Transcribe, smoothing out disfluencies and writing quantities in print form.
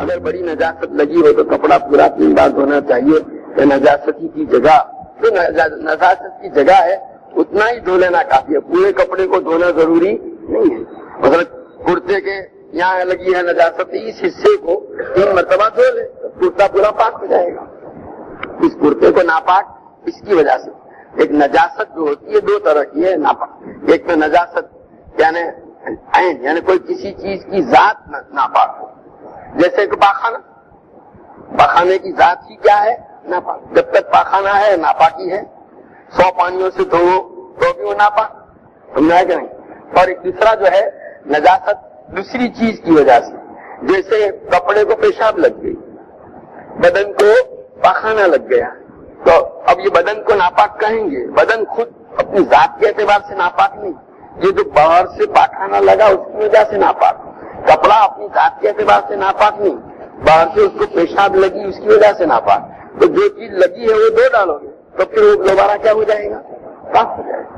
اگر بڑی نجاست لگی ہو تو کپڑا پورا 3 بار دھونا چاہیے، یا نجاستی کی جگہ تو نجاست کی جگہ ہے اتنا ہی دھو لینا کافی ہے، پورے کپڑے کو دھونا ضروری نہیں ہے۔ مثلا کرتے کے یہاں لگی ہے نجاست، اس حصے کو 3 مرتبہ دھو لے، کرتا پورا پاک ہو جائے گا۔ اس کرتے کو ناپاک اس کی وجہ سے، ایک نجاست جو ہوتی ہے 2 طرح کی ہے ناپاک، ایک تو نجاست یعنی عین، یعنی کوئی کسی چیز کی ذات ناپاک ہو، جیسے کہ پاخانہ، پاخانے کی ذات ہی کیا ہے؟ ناپاک۔ جب تک پاخانہ ہے ناپاکی ہے، 100 پانیوں سے دھو تو بھی وہ ناپاک، سمجھا ہے کہ نہیں؟ اور ایک دوسرا جو ہے نجاست دوسری چیز کی وجہ سے، جیسے کپڑے کو پیشاب لگ گئی، بدن کو پاخانہ لگ گیا، تو اب یہ بدن کو ناپاک کہیں گے، بدن خود اپنی ذات کے اعتبار سے ناپاک نہیں، یہ جو باہر سے پاخانہ لگا اس کی وجہ سے ناپاک۔ کپڑا اپنی ذات کے اعتبار سے ناپاک نہیں، باہر سے اس کو پیشاب لگی اس کی وجہ سے ناپاک۔ تو جو چیز لگی ہے وہ دھو ڈالو گے تو پھر وہ دوبارہ کیا ہو جائے گا؟ پاک ہو جائے گا۔